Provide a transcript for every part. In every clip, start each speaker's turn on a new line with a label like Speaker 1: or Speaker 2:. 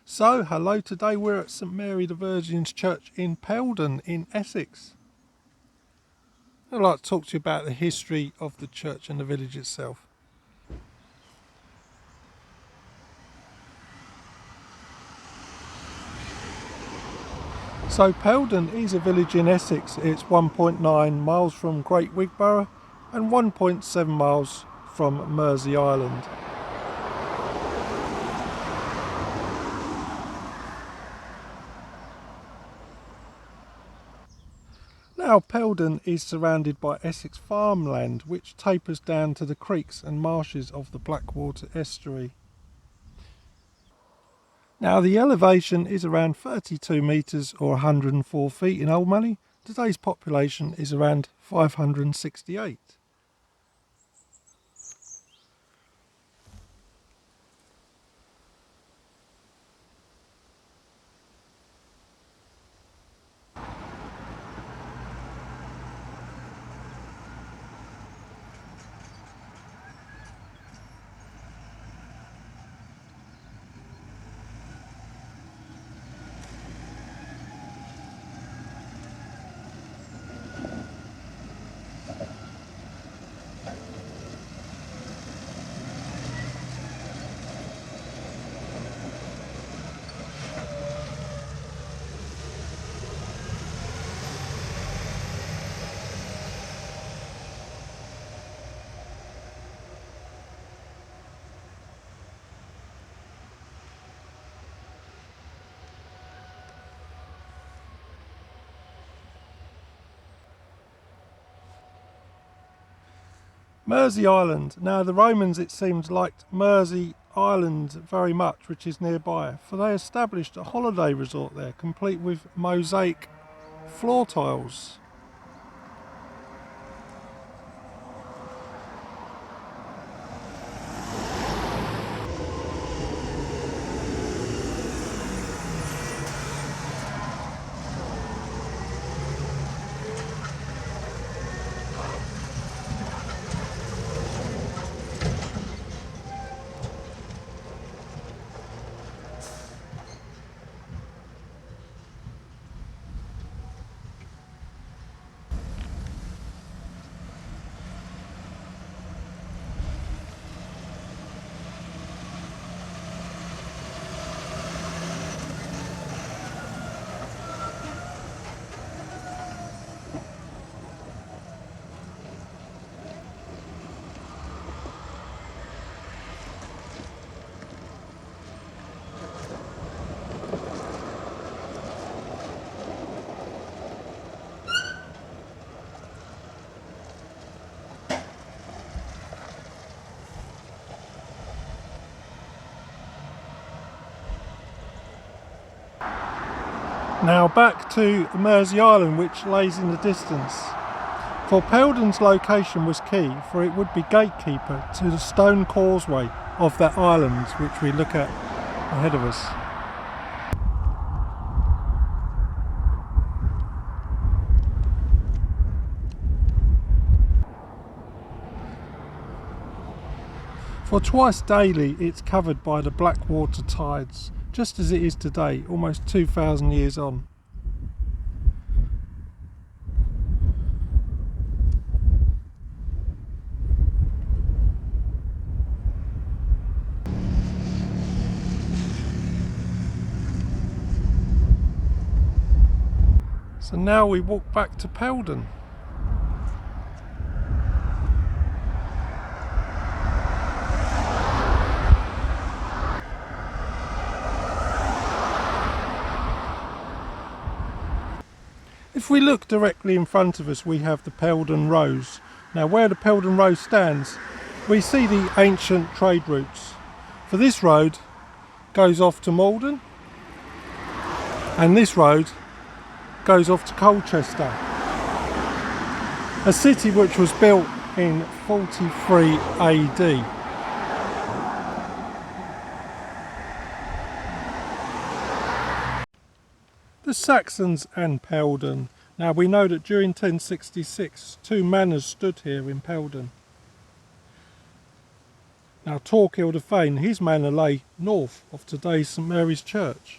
Speaker 1: So, hello, today we're at St Mary the Virgin's Church in Peldon in Essex. I'd like to talk to you about the history of the church and the village itself. So Peldon is a village in Essex. It's 1.9 miles from Great Wigborough and 1.7 miles from Mersey Island. Now Peldon is surrounded by Essex farmland which tapers down to the creeks and marshes of the Blackwater estuary. Now the elevation is around 32 metres or 104 feet in old money. Today's population is around 568. Mersey Island. Now the Romans, it seems, liked Mersey Island very much, which is nearby, for they established a holiday resort there, complete with mosaic floor tiles. Now back to Mersey Island, which lays in the distance. For Peldon's location was key, for it would be gatekeeper to the stone causeway of that island which we look at ahead of us. For twice daily it's covered by the Blackwater tides, just as it is today, almost 2,000 years on. So now we walk back to Peldon. If we look directly in front of us, we have the Peldon Rose. Now where the Peldon Rose stands, we see the ancient trade routes. For this road goes off to Malden, and this road goes off to Colchester, a city which was built in 43 AD. The Saxons and Peldon. Now we know that during 1066 two manors stood here in Peldon. Now Torquil Fane, his manor lay north of today's St Mary's Church.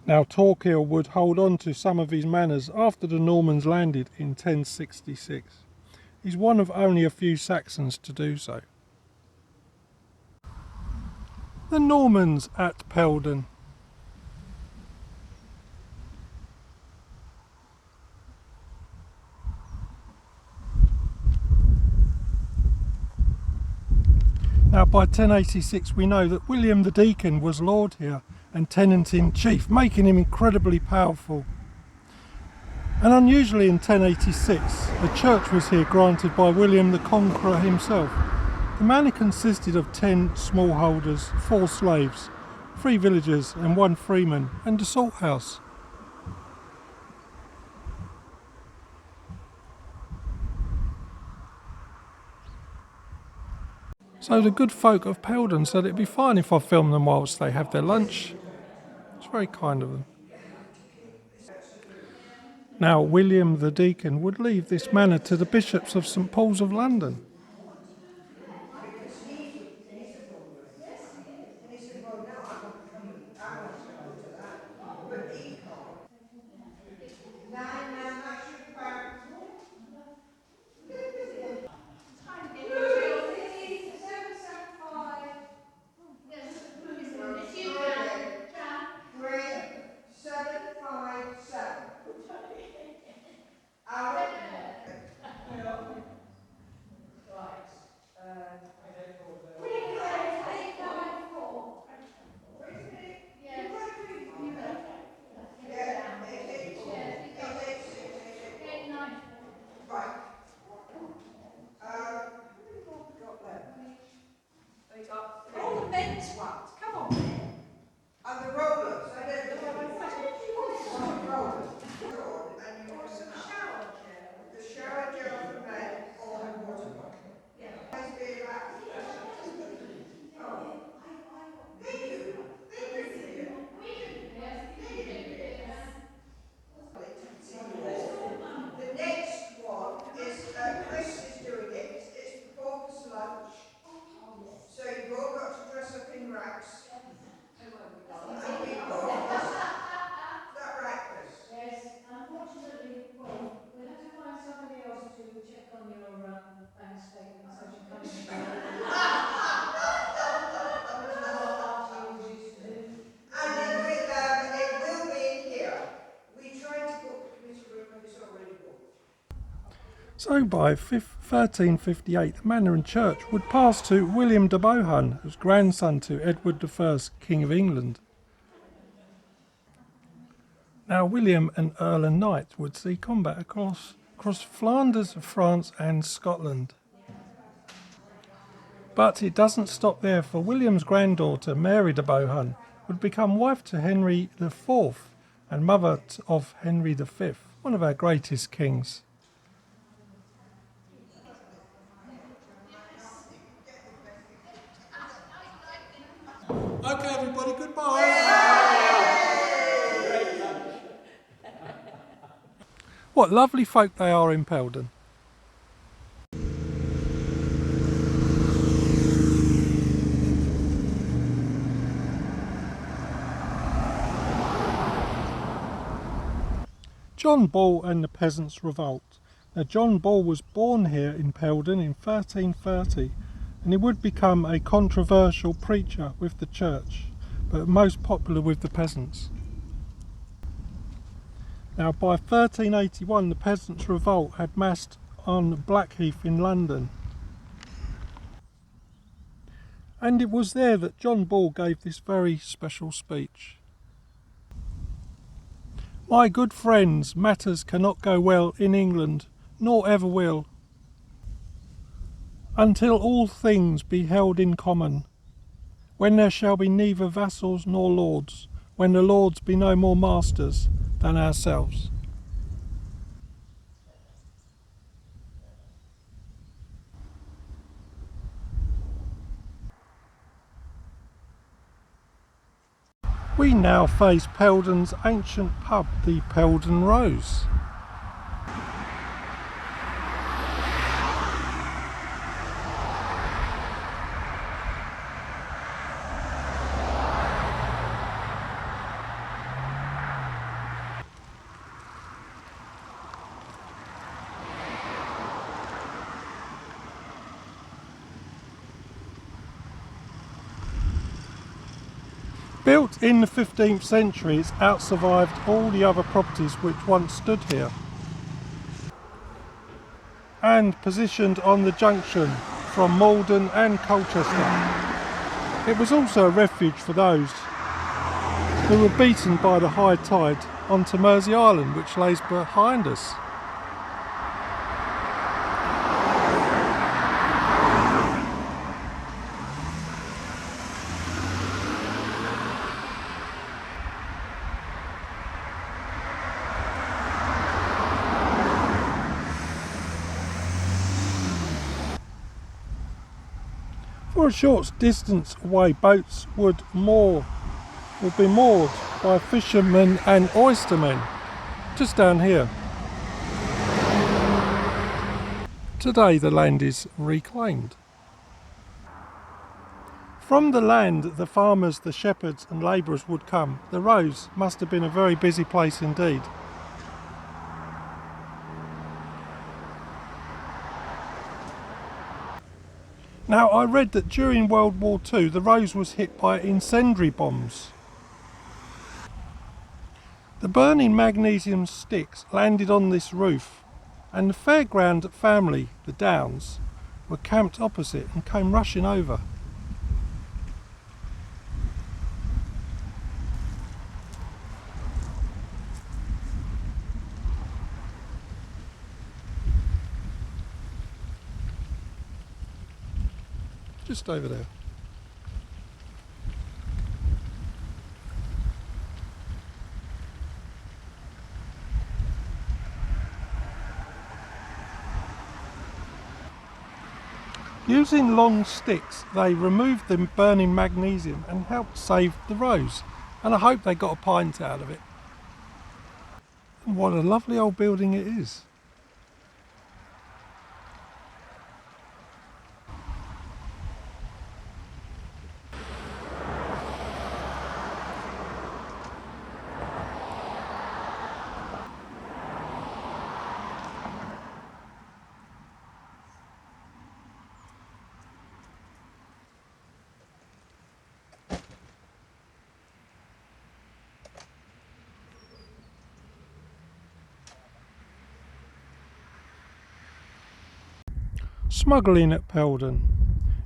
Speaker 1: Now Torquil would hold on to some of his manors after the Normans landed in 1066. He's one of only a few Saxons to do so. The Normans at Peldon. Now by 1086 we know that William the Deacon was lord here and tenant-in-chief, making him incredibly powerful. And unusually in 1086 a church was here granted by William the Conqueror himself. The manor consisted of 10 smallholders, 4 slaves, 3 villagers and 1 freeman, and a salt house. So the good folk of Peldon said it'd be fine if I filmed them whilst they have their lunch. It's very kind of them. Now William the Deacon would leave this manor to the bishops of St Paul's of London. So by 1358 the manor and church would pass to William de Bohun, who was grandson to Edward I, King of England. Now William and Earl and Knight would see combat across Flanders, France and Scotland. But it doesn't stop there, for William's granddaughter Mary de Bohun would become wife to Henry IV and mother of Henry V, one of our greatest kings. Okay everybody, goodbye! What lovely folk they are in Peldon. John Ball and the Peasants' Revolt. Now John Ball was born here in Peldon in 1330 and he would become a controversial preacher with the church, but most popular with the peasants. Now by 1381 the Peasants' Revolt had massed on Blackheath in London, and it was there that John Ball gave this very special speech. My good friends, matters cannot go well in England, nor ever will, until all things be held in common, when there shall be neither vassals nor lords, when the lords be no more masters than ourselves. We now face Peldon's ancient pub, the Peldon Rose. Built in the 15th century, it's outsurvived all the other properties which once stood here. And positioned on the junction from Malden and Colchester. It was also a refuge for those who were beaten by the high tide onto Mersey Island, which lays behind us. For a short distance away, boats would be moored by fishermen and oystermen, just down here. Today the land is reclaimed. From the land the farmers, the shepherds and labourers would come. The Rose must have been a very busy place indeed. Now, I read that during World War II the Rose was hit by incendiary bombs. The burning magnesium sticks landed on this roof, and the fairground family, the Downs, were camped opposite and came rushing over. Just over there. Using long sticks, they removed the burning magnesium and helped save the Rose, and I hope they got a pint out of it. And what a lovely old building it is. Smuggling at Peldon.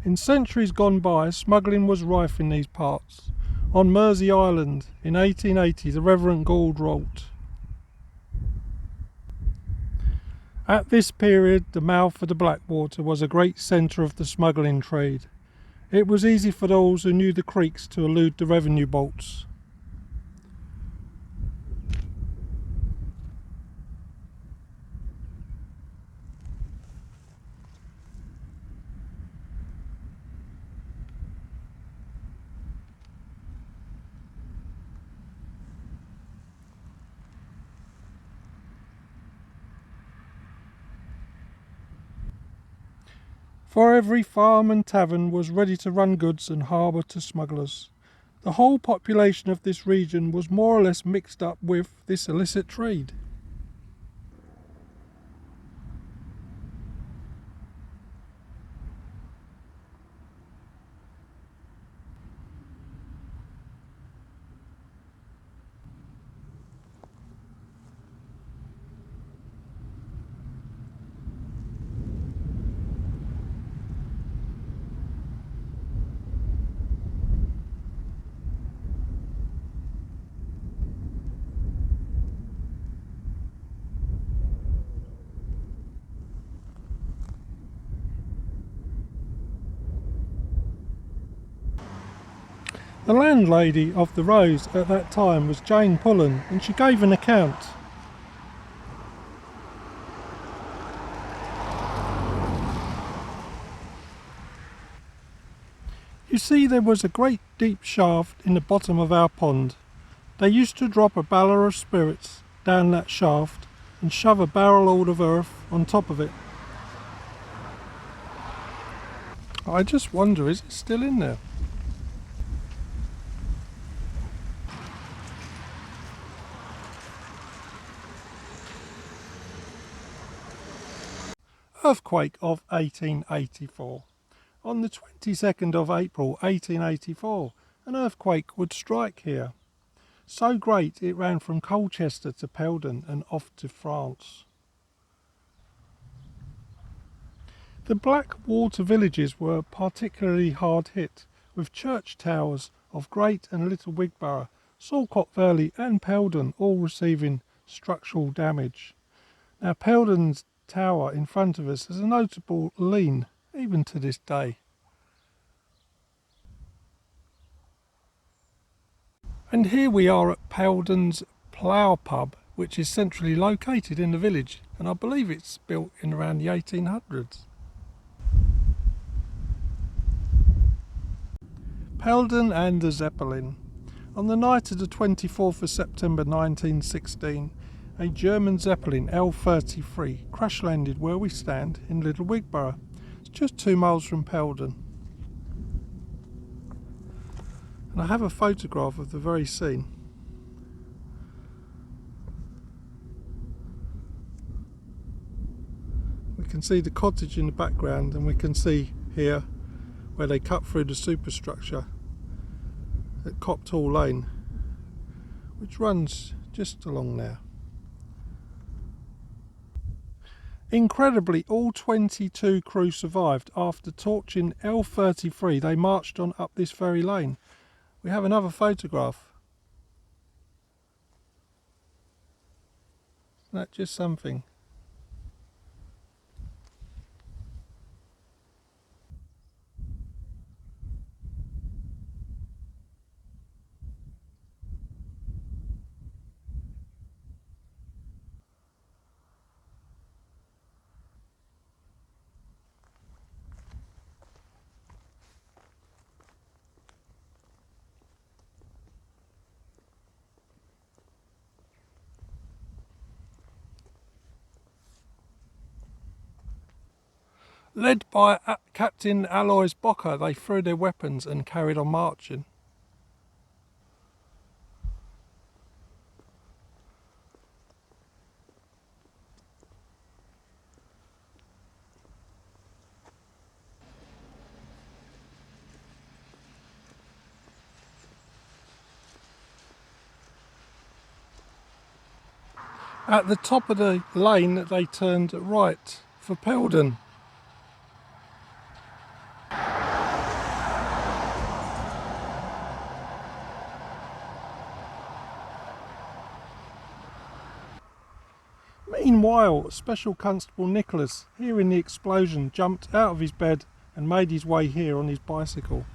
Speaker 1: In centuries gone by, smuggling was rife in these parts. On Mersey Island in 1880 the Reverend Gould wrote, "At this period the mouth of the Blackwater was a great centre of the smuggling trade. It was easy for those who knew the creeks to elude the revenue bolts. For every farm and tavern was ready to run goods and harbour to smugglers. The whole population of this region was more or less mixed up with this illicit trade." The landlady of the Rose at that time was Jane Pullen, and she gave an account. "You see, there was a great deep shaft in the bottom of our pond. They used to drop a barrel of spirits down that shaft and shove a barrel of earth on top of it. I just wonder, is it still in there?" Earthquake of 1884. On the 22nd of April 1884, an earthquake would strike here. So great it ran from Colchester to Peldon and off to France. The black water villages were particularly hard hit, with church towers of Great and Little Wigborough, Salcott Valley and Peldon all receiving structural damage. Now Peldon's tower in front of us has a notable lean, even to this day. And here we are at Peldon's Plough Pub, which is centrally located in the village, and I believe it's built in around the 1800s. Peldon and the Zeppelin. On the night of the 24th of September 1916, a German Zeppelin L33 crash landed where we stand in Little Wigborough. It's just 2 miles from Peldon. And I have a photograph of the very scene. We can see the cottage in the background, and we can see here where they cut through the superstructure at Copthall Lane, which runs just along there. Incredibly, all 22 crew survived. After torching L33, they marched on up this very lane. We have another photograph. Isn't that just something? Led by Captain Alois Bocker, they threw their weapons and carried on marching. At the top of the lane, they turned right for Peldon. Meanwhile, Special Constable Nicholas, hearing the explosion, jumped out of his bed and made his way here on his bicycle.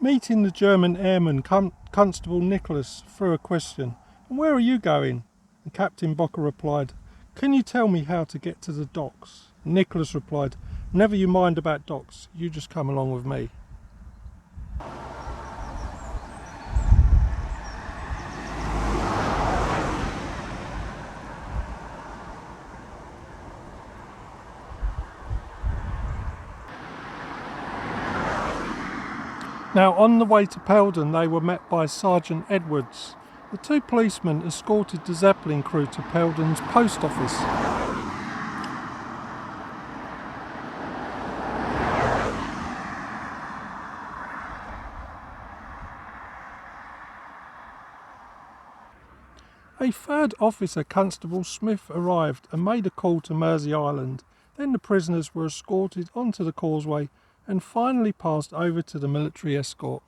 Speaker 1: Meeting the German airman, Constable Nicholas threw a question. "And where are you going?" And Captain Bocker replied, "Can you tell me how to get to the docks?" And Nicholas replied, "Never you mind about docks, you just come along with me." Now, on the way to Peldon, they were met by Sergeant Edwards. The 2 policemen escorted the Zeppelin crew to Peldon's post office. A 3rd officer, Constable Smith, arrived and made a call to Mersey Island. Then the prisoners were escorted onto the causeway and finally passed over to the military escort.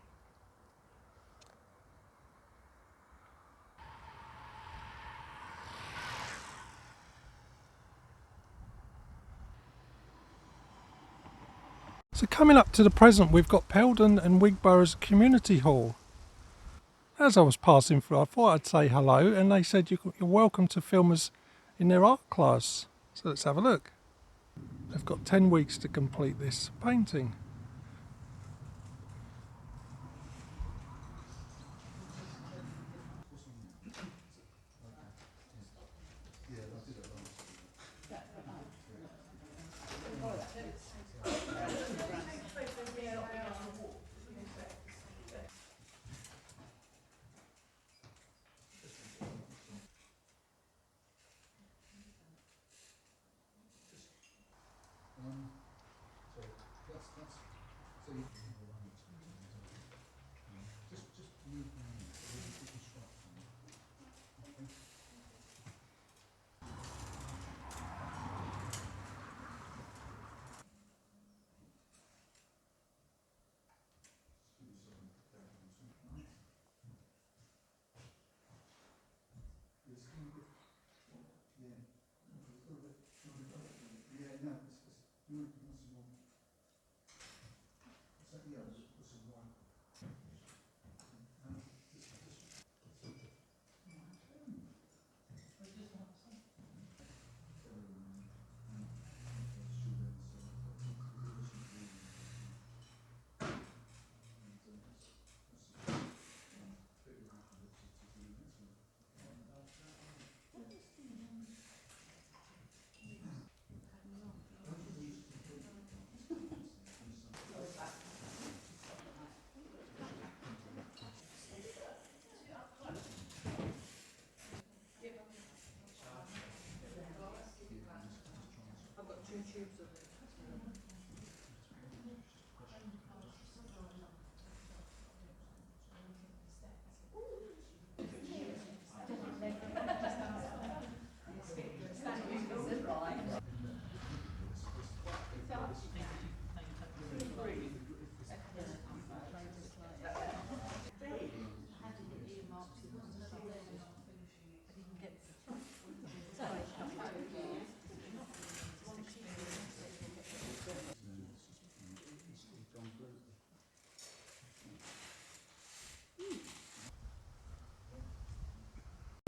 Speaker 1: So coming up to the present, we've got Peldon and Wigborough's Community Hall. As I was passing through, I thought I'd say hello, and they said you're welcome to film us in their art class. So let's have a look. They've got 10 weeks to complete this painting.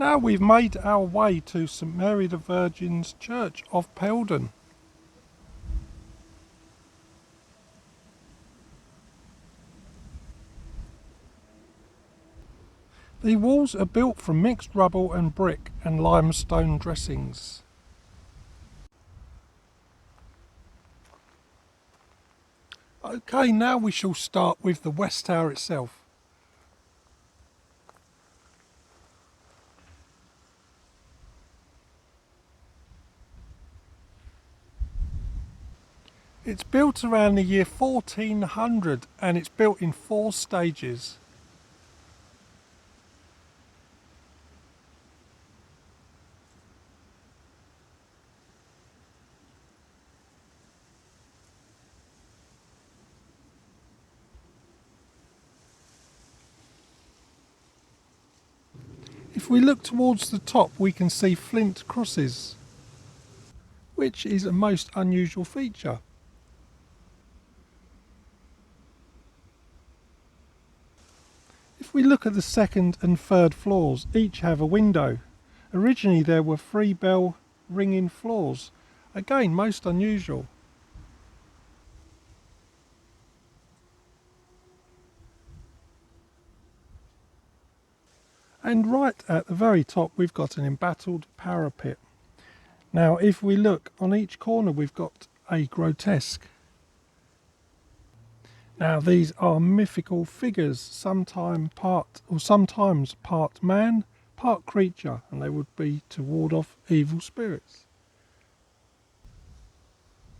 Speaker 1: Now we've made our way to St Mary the Virgin's Church of Peldon. The walls are built from mixed rubble and brick and limestone dressings. Okay, now we shall start with the West Tower itself. It's built around the year 1400 and it's built in 4 stages. If we look towards the top we can see flint crosses, which is a most unusual feature. If we look at the second and third floors, each have a window. Originally there were 3 bell ringing floors, again most unusual. And right at the very top we've got an embattled parapet. Now if we look on each corner we've got a grotesque. Now these are mythical figures, sometimes part man, part creature, and they would be to ward off evil spirits.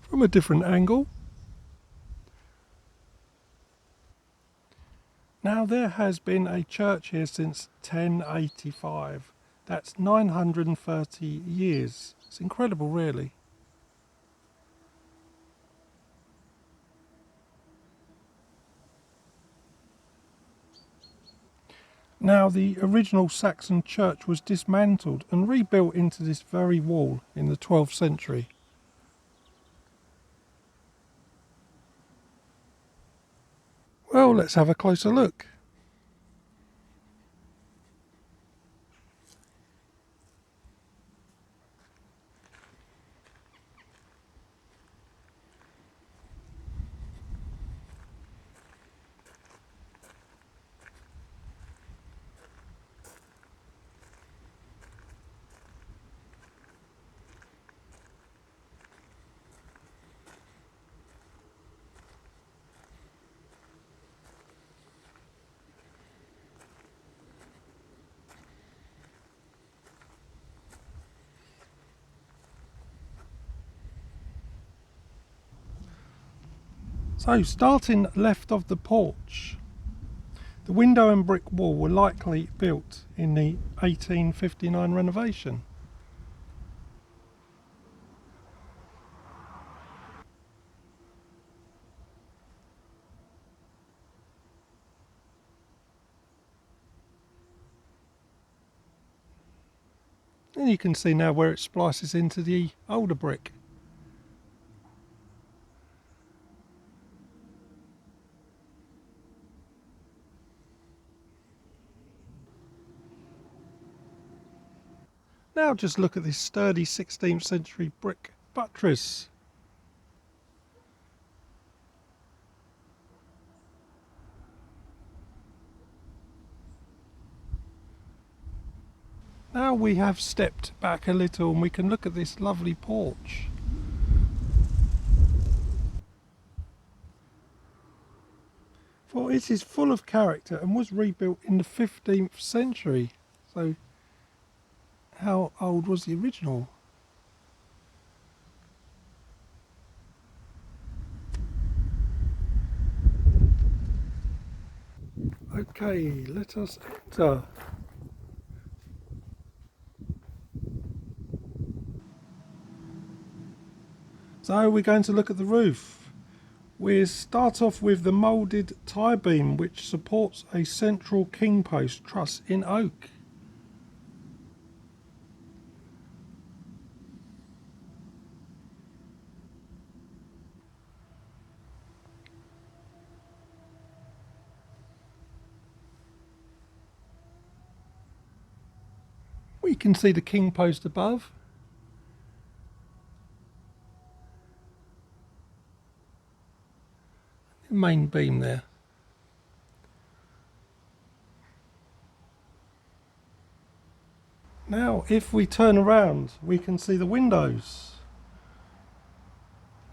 Speaker 1: From a different angle. Now there has been a church here since 1085. That's 930 years. It's incredible really. Now the original Saxon church was dismantled and rebuilt into this very wall in the 12th century. Well, let's have a closer look. So starting left of the porch, the window and brick wall were likely built in the 1859 renovation. And you can see now where it splices into the older brick. Now just look at this sturdy 16th century brick buttress. Now we have stepped back a little and we can look at this lovely porch. For it is full of character and was rebuilt in the 15th century. So how old was the original? Okay, let us enter. So we're going to look at the roof. We start off with the moulded tie beam which supports a central king post truss in oak. We can see the king post above. The main beam there. Now if we turn around we can see the windows,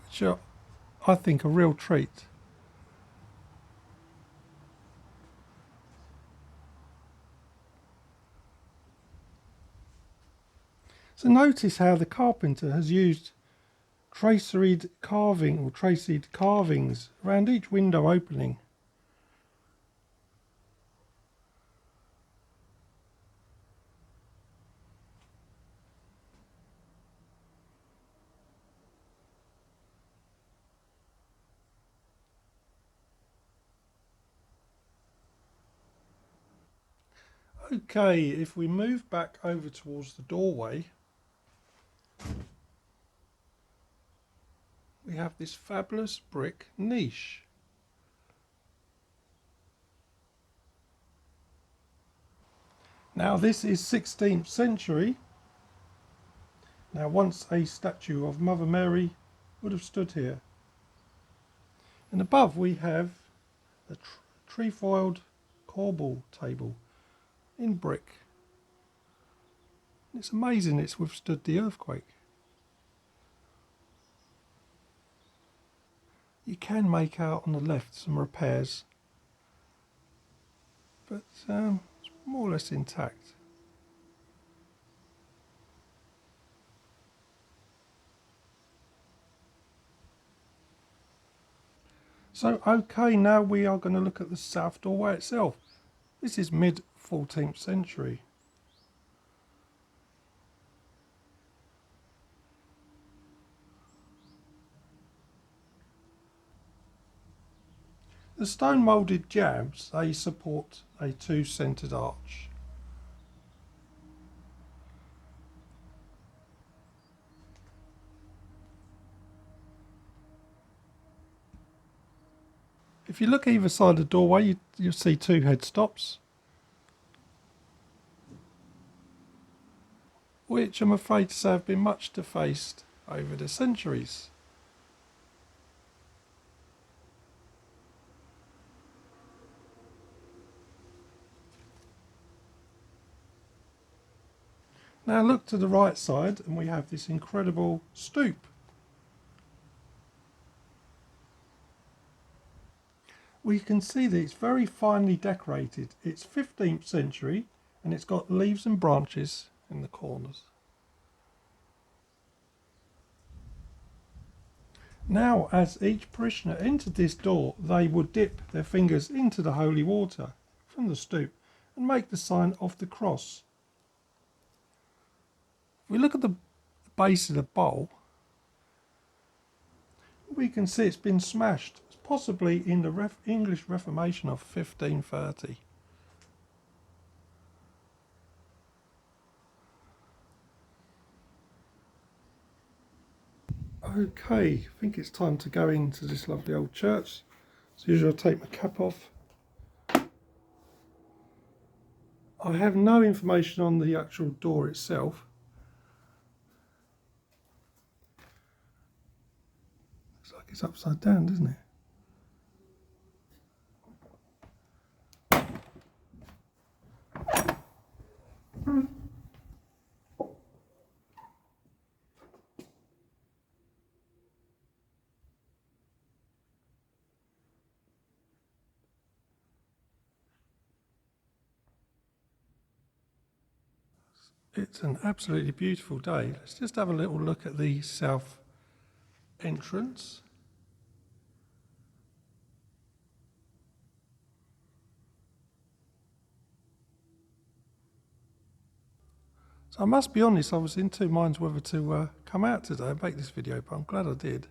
Speaker 1: which are, I think, a real treat. So notice how the carpenter has used traceried carving or traceried carvings around each window opening. Okay, if we move back over towards the doorway, we have this fabulous brick niche. Now this is 16th century. Now once a statue of Mother Mary would have stood here. And above we have a trefoiled corbel table in brick. It's amazing it's withstood the earthquake. You can make out on the left some repairs, but it's more or less intact. So okay, now we are going to look at the south doorway itself. This is mid 14th century. The stone moulded jambs, they support a two-centred arch. If you look either side of the doorway, you'll see two headstops, which I'm afraid to say have been much defaced over the centuries. Now look to the right side and we have this incredible stoop. We can see that it's very finely decorated. It's 15th century and it's got leaves and branches in the corners. Now as each parishioner entered this door, they would dip their fingers into the holy water from the stoop and make the sign of the cross. If we look at the base of the bowl, we can see it's been smashed, possibly in the English Reformation of 1530. Okay, I think it's time to go into this lovely old church. As usual, I'll take my cap off. I have no information on the actual door itself. Looks like it's upside down, doesn't it? It's an absolutely beautiful day. Let's just have a little look at the south entrance. So I must be honest, I was in two minds whether to come out today and make this video, but I'm glad I did.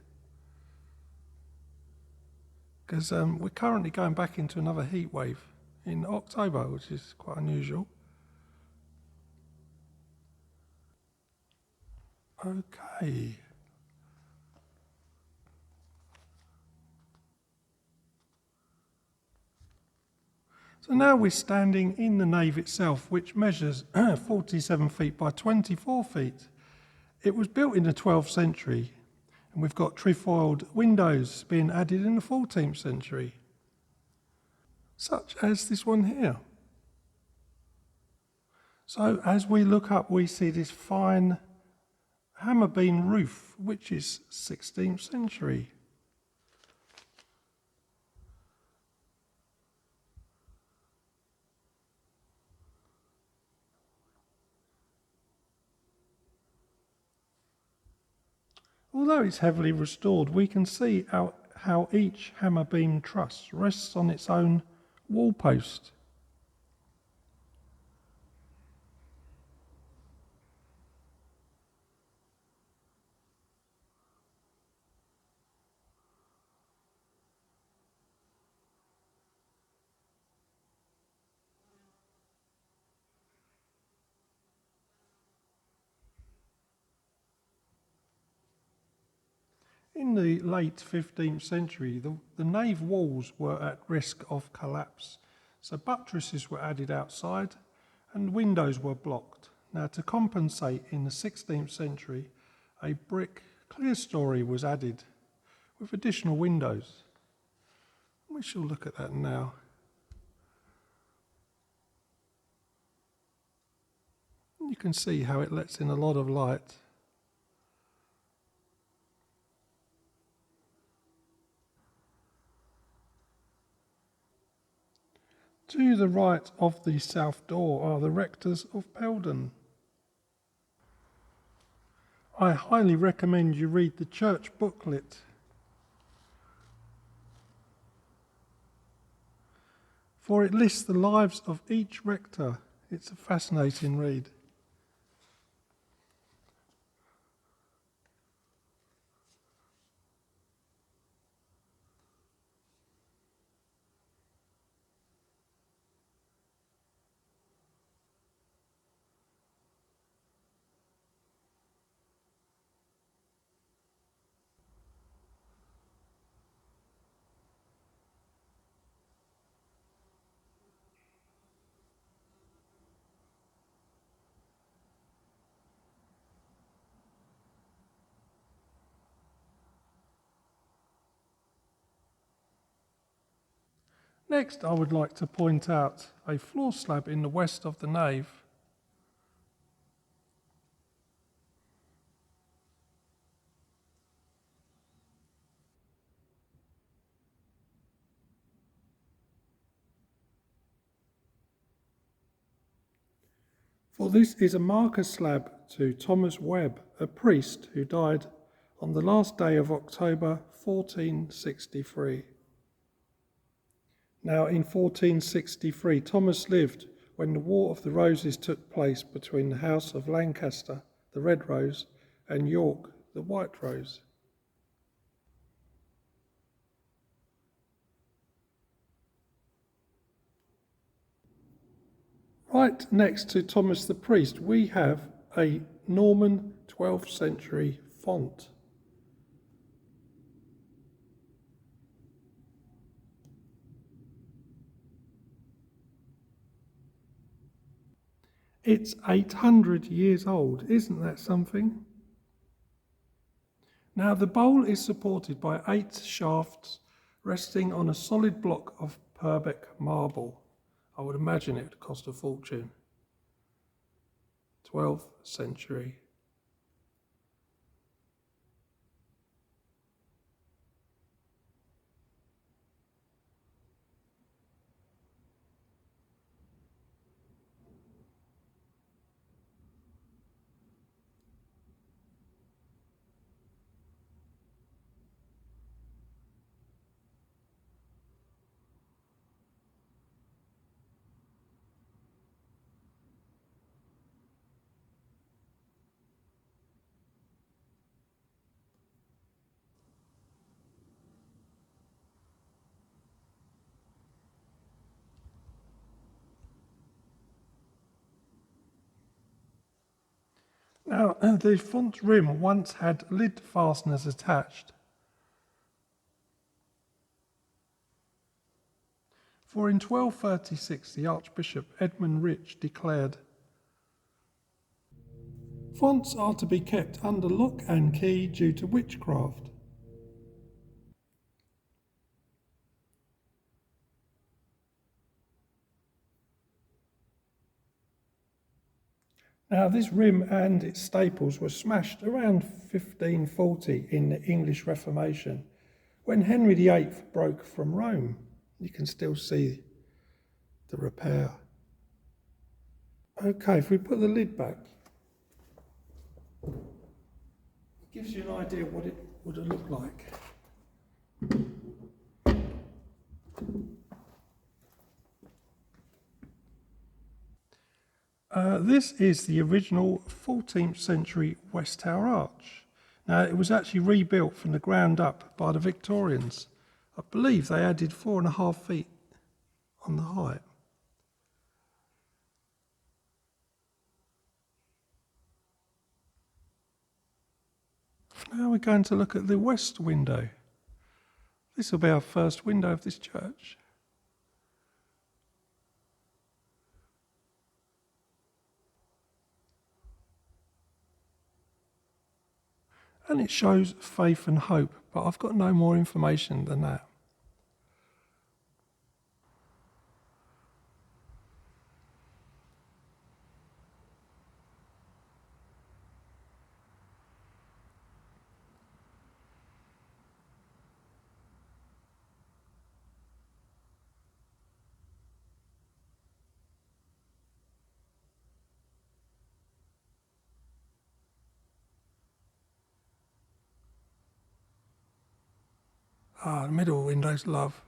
Speaker 1: Because we're currently going back into another heat wave in October, which is quite unusual. Okay. So now we're standing in the nave itself, which measures 47 feet by 24 feet. It was built in the 12th century, and we've got trefoiled windows being added in the 14th century, such as this one here. So as we look up, we see this fine hammer beam roof, which is 16th century. Although it's heavily restored, we can see how each hammer beam truss rests on its own wall post. In the late 15th century, the nave walls were at risk of collapse, so buttresses were added outside and windows were blocked. Now, to compensate, in the 16th century, a brick clerestory was added with additional windows. We shall look at that now. You can see how it lets in a lot of light. To the right of the south door are the rectors of Peldon. I highly recommend you read the church booklet, for it lists the lives of each rector. It's a fascinating read. Next, I would like to point out a floor slab in the west of the nave. For this is a marker slab to Thomas Webb, a priest who died on the last day of October 1463. Now, in 1463, Thomas lived when the War of the Roses took place between the House of Lancaster, the Red Rose, and York, the White Rose. Right next to Thomas the Priest, we have a Norman 12th century font. It's 800 years old, isn't that something? Now, the bowl is supported by 8 shafts resting on a solid block of Purbeck marble. I would imagine it would cost a fortune. 12th century. Now, the font rim once had lid fasteners attached, For in 1236 the Archbishop Edmund Rich declared, "Fonts are to be kept under lock and key due to witchcraft." Now this rim and its staples were smashed around 1540 in the English Reformation, when Henry VIII broke from Rome. You can still see the repair. Okay, if we put the lid back, it gives you an idea what it would have looked like. This is the original 14th century West Tower arch. Now, it was actually rebuilt from the ground up by the Victorians. I believe they added 4.5 feet on the height. Now we're going to look at the west window. This will be our first window of this church. And it shows faith and hope, but I've got no more information than that. The middle window's love.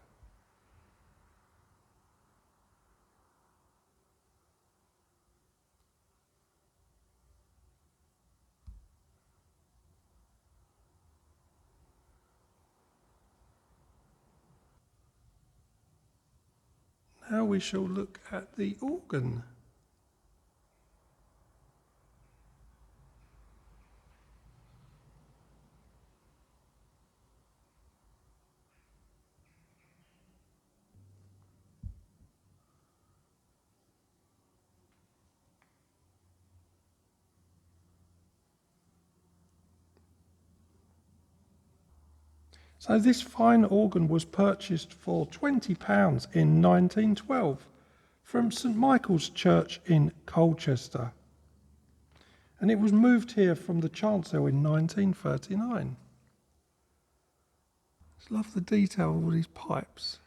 Speaker 1: Now we shall look at the organ. So this fine organ was purchased for £20 in 1912 from St Michael's Church in Colchester. And it was moved here from the chancel in 1939. Just love the detail of all these pipes.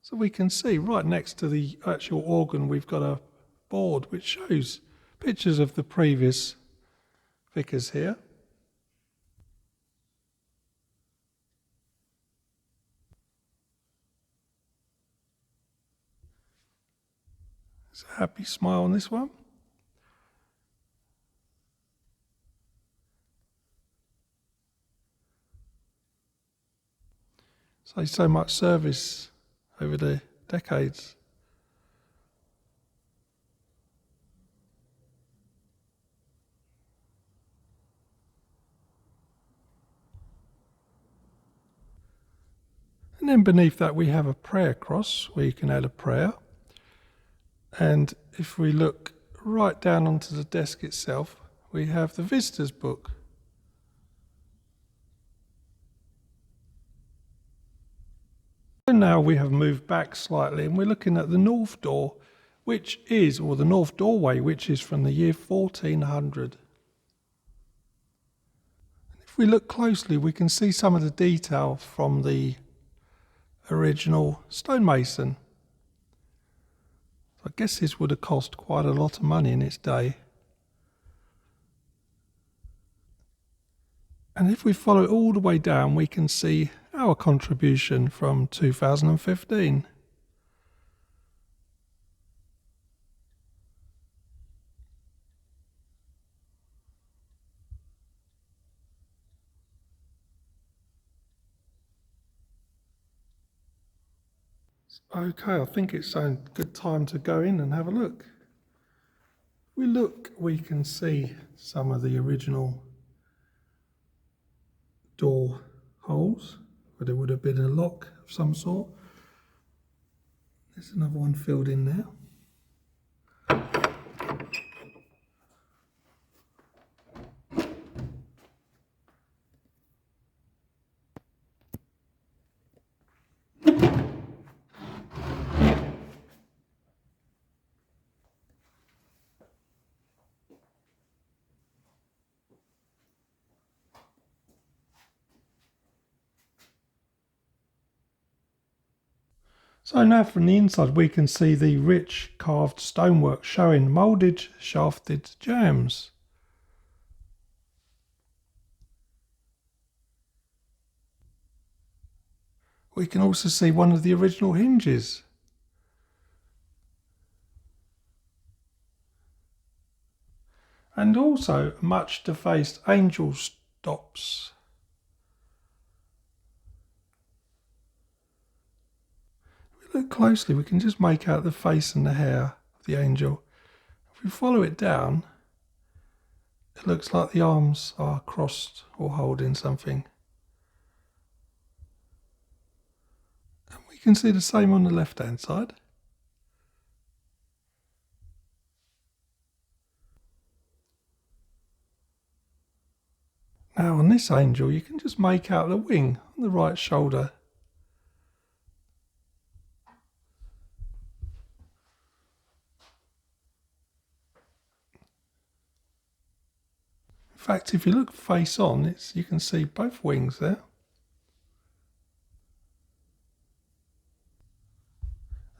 Speaker 1: So we can see right next to the actual organ we've got a board which shows pictures of the previous vicars here. There's a happy smile on this one. So much service over the decades. And then beneath that we have a prayer cross where you can add a prayer. And if we look right down onto the desk itself, we have the visitor's book. And now we have moved back slightly and we're looking at the north door, which is, or the north doorway, which is from the year 1400. And if we look closely, we can see some of the detail from the original stonemason. I guess this would have cost quite a lot of money in its day. And if we follow it all the way down, we can see our contribution from 2015. Okay, I think it's a good time to go in and have a look. We look, we can see some of the original door holes, where there would have been a lock of some sort. There's another one filled in now. So now from the inside we can see the rich carved stonework showing moulded shafted jambs. We can also see one of the original hinges. And also much defaced angel stops. If we look closely we can just make out the face and the hair of the angel. If we follow it down, it looks like the arms are crossed or holding something. And we can see the same on the left hand side. Now on this angel you can just make out the wing on the right shoulder. In fact, if you look face on, you can see both wings there.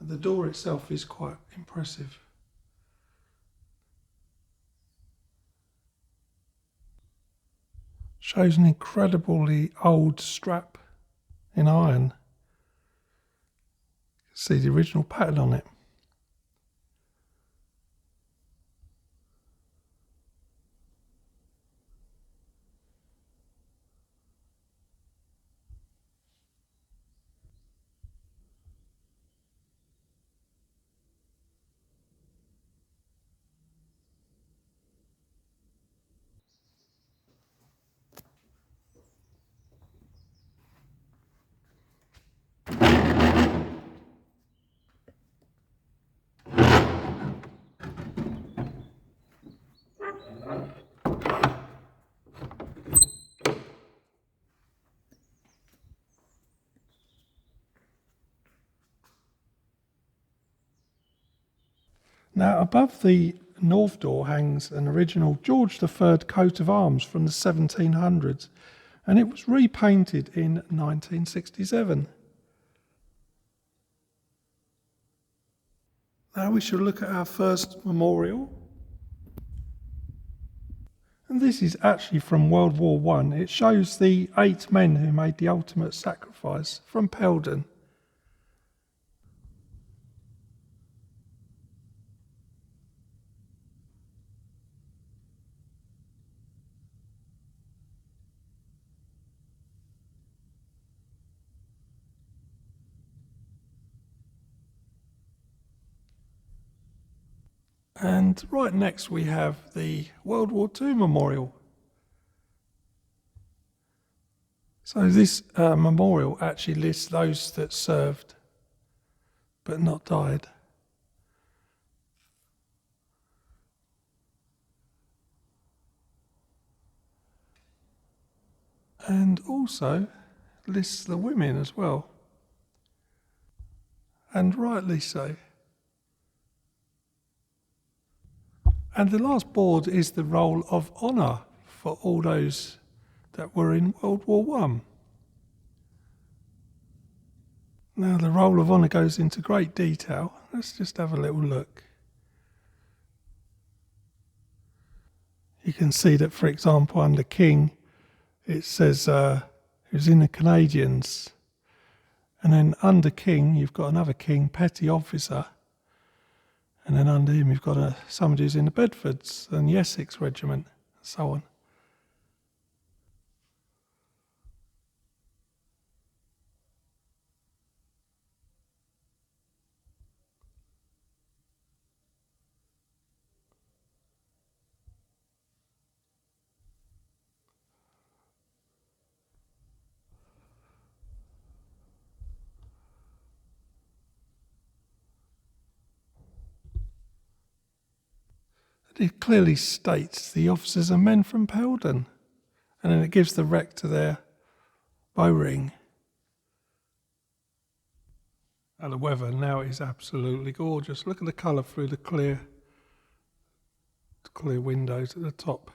Speaker 1: And the door itself is quite impressive. Shows an incredibly old strap in iron. You can see the original pattern on it. Now above the north door hangs an original George III coat of arms from the 1700s, and it was repainted in 1967. Now we shall look at our first memorial. And this is actually from World War I. It shows the 8 men who made the ultimate sacrifice from Peldon. And right next we have the World War II memorial. So this memorial actually lists those that served but not died. And also lists the women as well. And rightly so. And the last board is the roll of honour for all those that were in World War I. Now the roll of honour goes into great detail. Let's just have a little look. You can see that, for example, under King, it says he was in the Canadians. And then under King, you've got another King, petty officer. And then under him, you've got somebody who's in the Bedfords and the Essex regiment, and so on. It clearly states the officers are men from Peldon. And then it gives the rector their bow ring. And the weather now is absolutely gorgeous. Look at the colour through the clear windows at the top.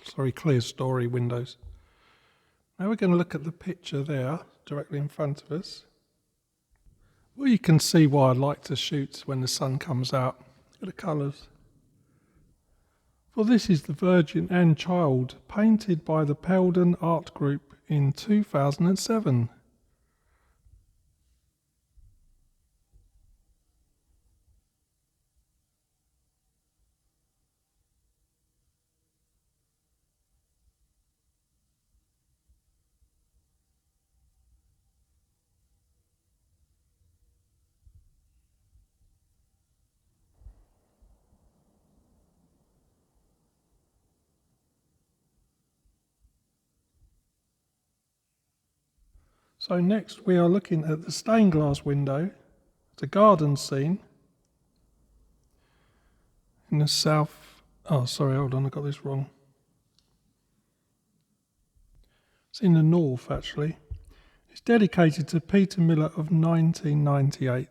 Speaker 1: Sorry, clear story windows. Now we're going to look at the picture there, directly in front of us. Well, you can see why I like to shoot when the sun comes out. Look at the colours. Well, this is the Virgin and Child, painted by the Peldon Art Group in 2007. So next we are looking at the stained glass window. It's a garden scene in the south. Oh, sorry, hold on, I got this wrong. It's in the north, actually. It's dedicated to Peter Miller of 1998.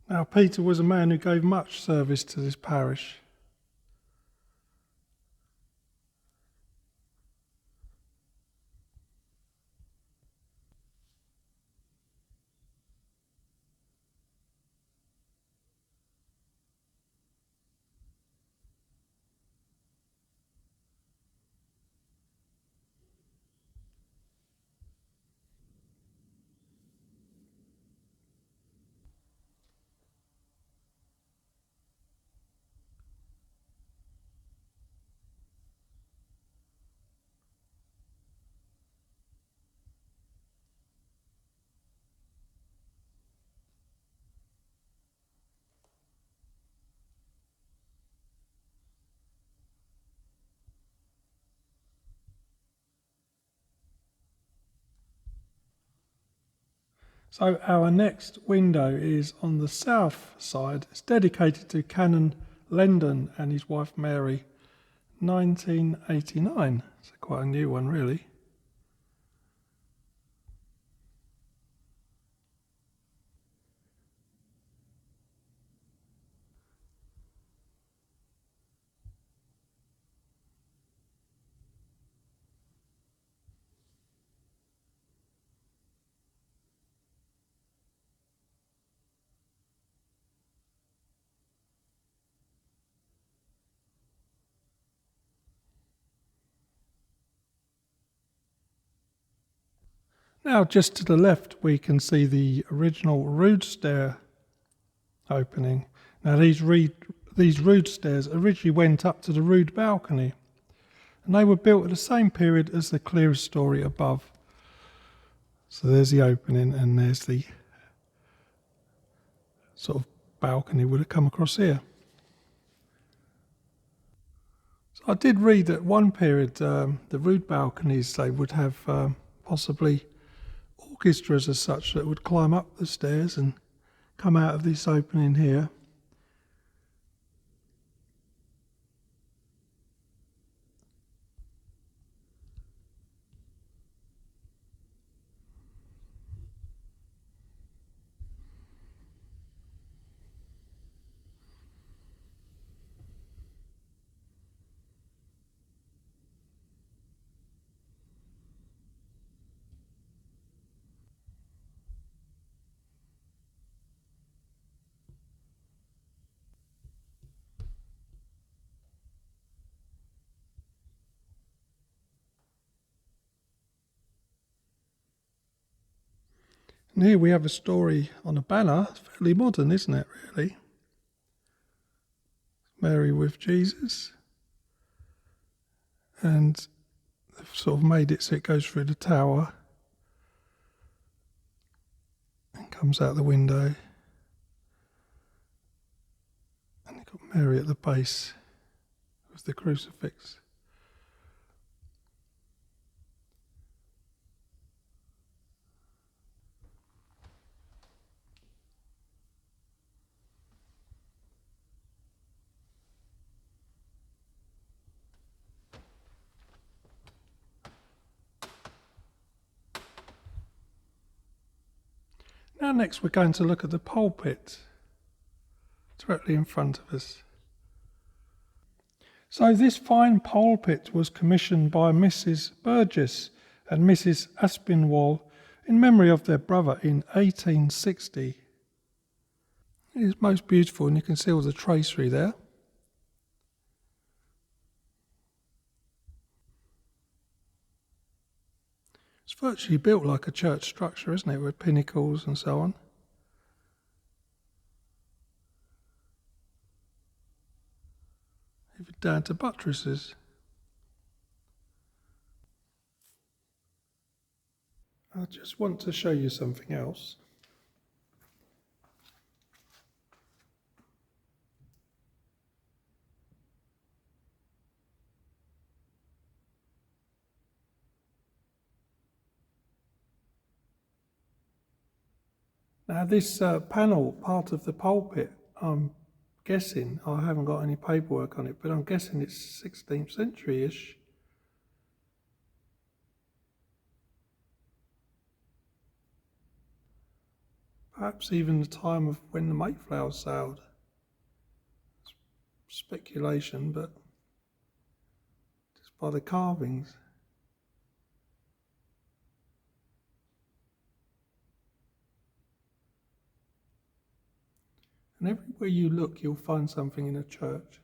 Speaker 1: Now, Peter was a man who gave much service to this parish. So our next window is on the south side. It's dedicated to Canon Lendon and his wife Mary, 1989. It's quite a new one, really. Now, just to the left, we can see the original rood stair opening. Now, these rood stairs originally went up to the rood balcony, and they were built at the same period as the clerestory above. So there's the opening, and there's the sort of balcony would have come across here. So I did read at one period the rood balconies, they would have possibly orchestras as such that would climb up the stairs and come out of this opening here. And here we have a story on a banner. It's fairly modern, isn't it, really? Mary with Jesus. And they've sort of made it so it goes through the tower and comes out the window. And you've got Mary at the base with the crucifix. Now next we're going to look at the pulpit directly in front of us. So this fine pulpit was commissioned by Mrs. Burgess and Mrs. Aspinwall in memory of their brother in 1860. It is most beautiful, and you can see all the tracery there. It's virtually built like a church structure, isn't it, with pinnacles and so on. Even down to buttresses. I just want to show you something else. Now this panel, part of the pulpit, I'm guessing, I haven't got any paperwork on it, but I'm guessing it's 16th century-ish. Perhaps even the time of when the Mayflower sailed. It's speculation, but just by the carvings. And everywhere you look, you'll find something in a church.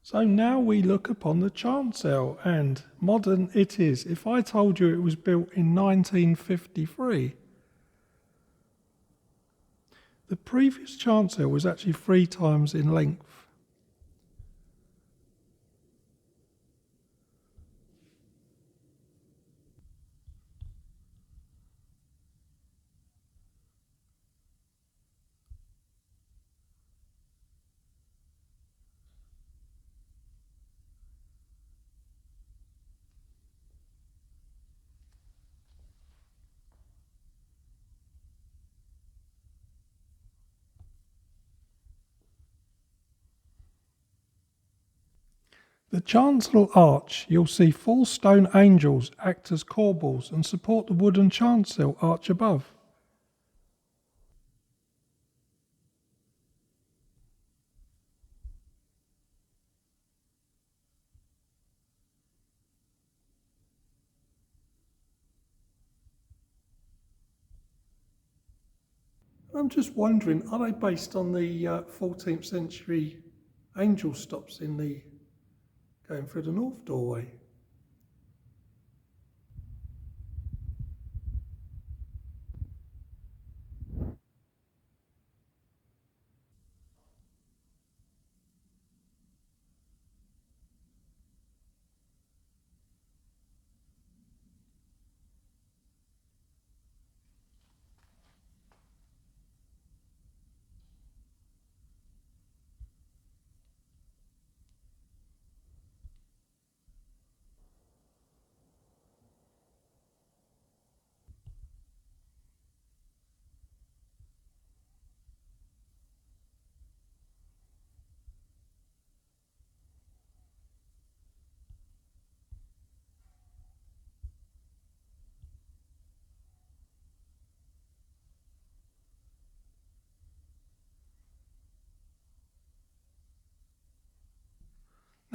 Speaker 1: So now we look upon the chancel, and modern it is. If I told you it was built in 1953, the previous chancel was actually 3 times in length. The chancel arch, you'll see 4 stone angels act as corbels and support the wooden chancel arch above. I'm just wondering, are they based on the 14th century angel stops in the going through the north doorway?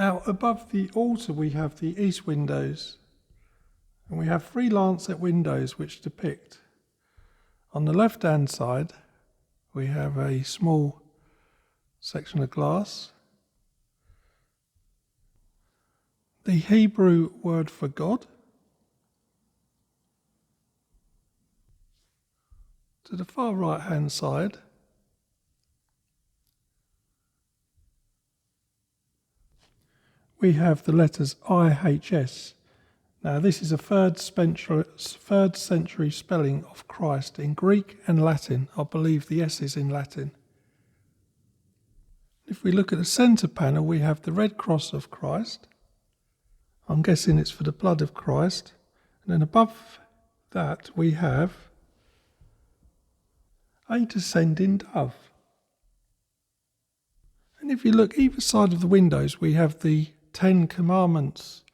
Speaker 1: Now above the altar we have the east windows, and we have 3 lancet windows which depict, on the left hand side we have a small section of glass, the Hebrew word for God. To the far right hand side we have the letters IHS. Now this is a third century spelling of Christ in Greek and Latin. I believe the S is in Latin. If we look at the centre panel we have the red cross of Christ. I'm guessing it's for the blood of Christ. And then above that we have a descending dove. And if you look either side of the windows we have the 10 Commandments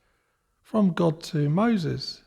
Speaker 1: from God to Moses.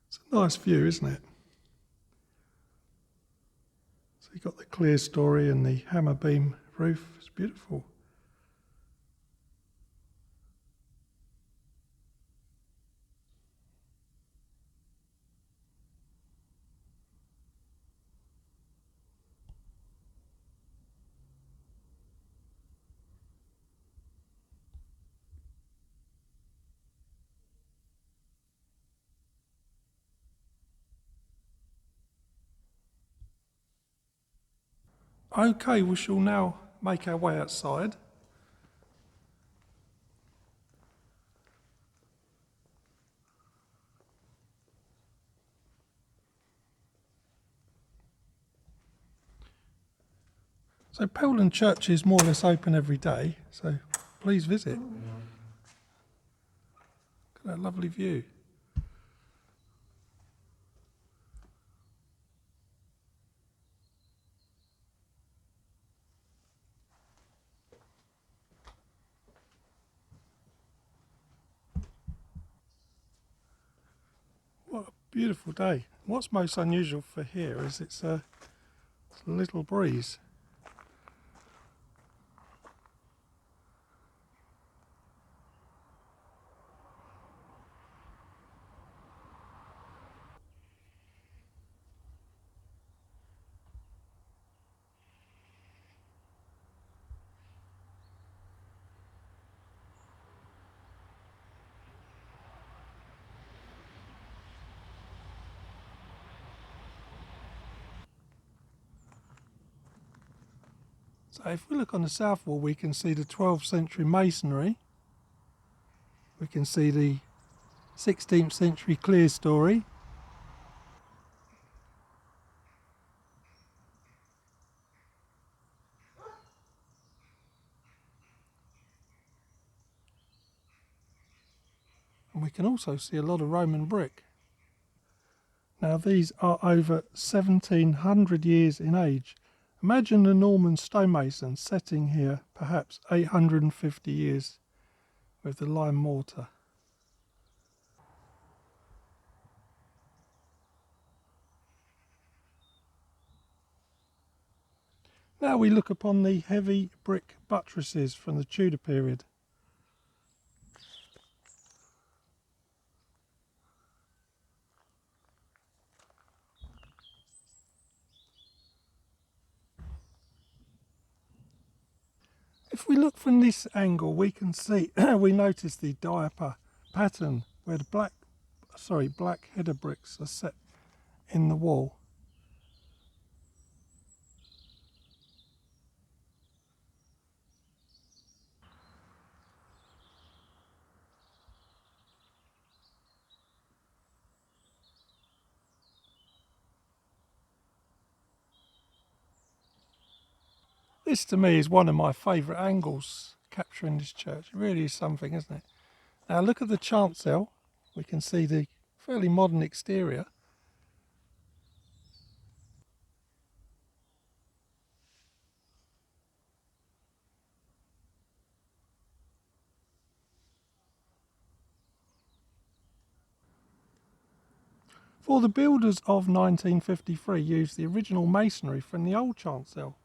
Speaker 1: It's a nice view, isn't it? So you've got the clear story and the hammer beam roof. It's beautiful. Okay, we shall now make our way outside. So Peldon Church is more or less open every day, so please visit. Look at that lovely view. What a beautiful day. What's most unusual for here is it's a little breeze. So if we look on the south wall we can see the 12th century masonry. We can see the 16th century clear story. And we can also see a lot of Roman brick. Now these are over 1700 years in age. Imagine the Norman stonemasons setting here perhaps 850 years with the lime mortar. Now we look upon the heavy brick buttresses from the Tudor period. If we look from this angle, we can see, we notice the diaper pattern where the black header bricks are set in the wall. This to me is one of my favourite angles capturing this church. It really is something, isn't it? Now look at the chancel. We can see the fairly modern exterior. For the builders of 1953 used the original masonry from the old chancel.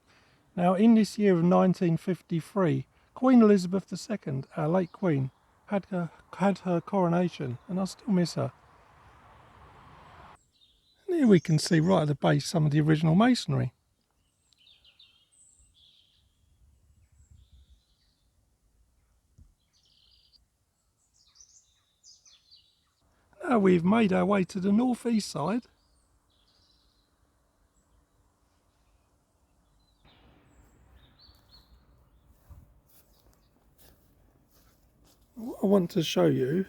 Speaker 1: Now in this year of 1953, Queen Elizabeth II, our late Queen, had her coronation, and I still miss her. And here we can see right at the base some of the original masonry. Now we've made our way to the north-east side. What I want to show you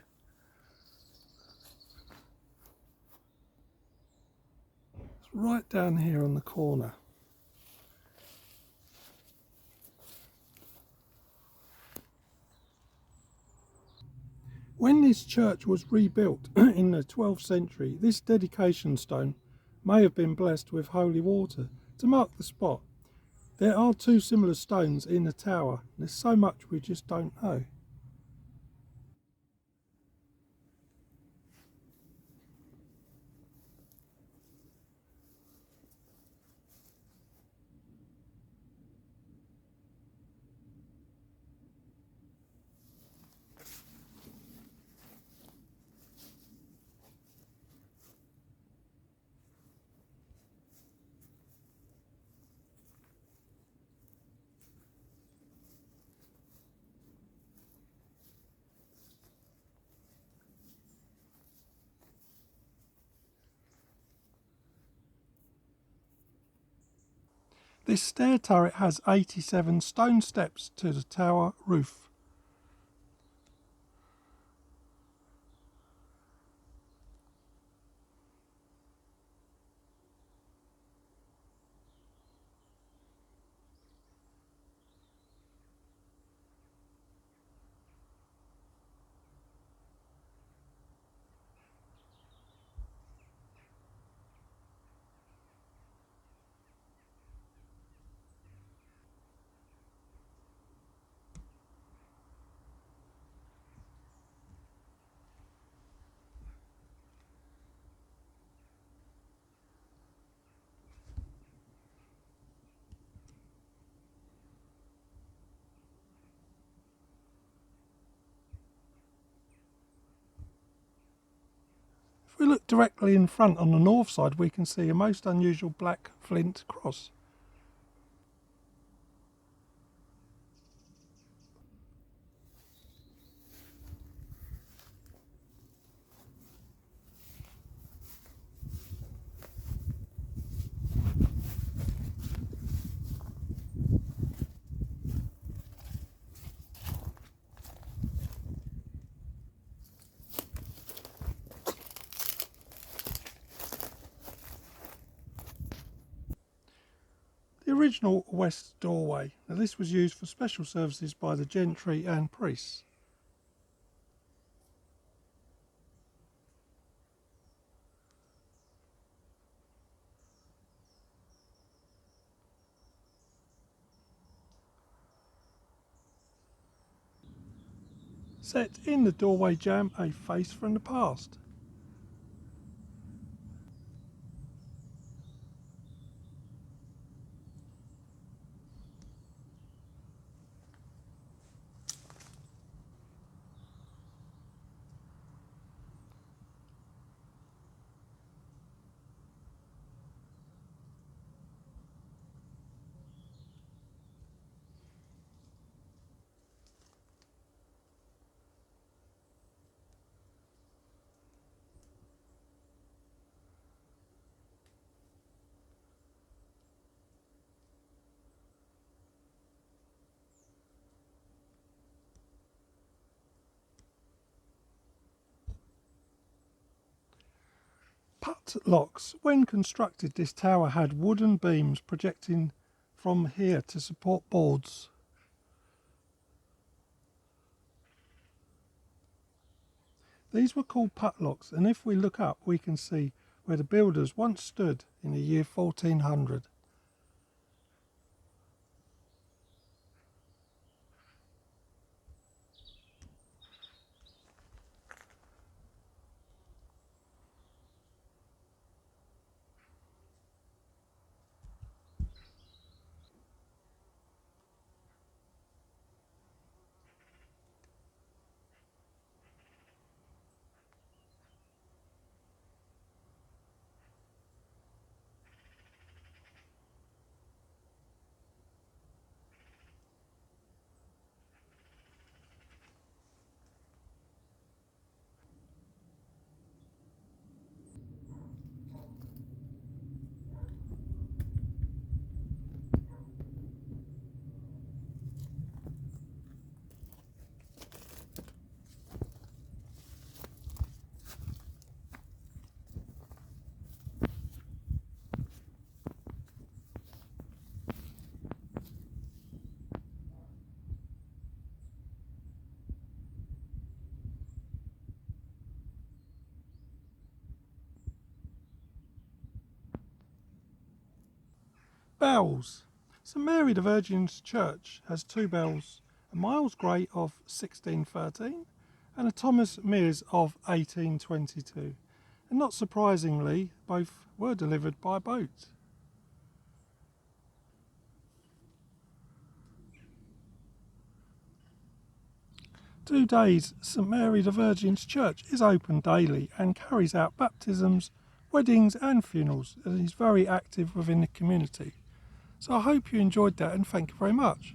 Speaker 1: is right down here on the corner. When this church was rebuilt in the 12th century, this dedication stone may have been blessed with holy water to mark the spot. There are two similar stones in the tower. There's so much we just don't know. This stair turret has 87 stone steps to the tower roof. If we look directly in front on the north side, we can see a most unusual black flint cross. The original west doorway. Now this was used for special services by the gentry and priests. Set in the doorway jamb a face from the past. Putt locks. When constructed, this tower had wooden beams projecting from here to support boards. These were called putt locks, and if we look up we can see where the builders once stood in the year 1400. Bells. St Mary the Virgin's Church has two bells, a Miles Gray of 1613 and a Thomas Mears of 1822, and not surprisingly both were delivered by boat. Today's St Mary the Virgin's Church is open daily and carries out baptisms, weddings and funerals, and is very active within the community. So I hope you enjoyed that, and thank you very much.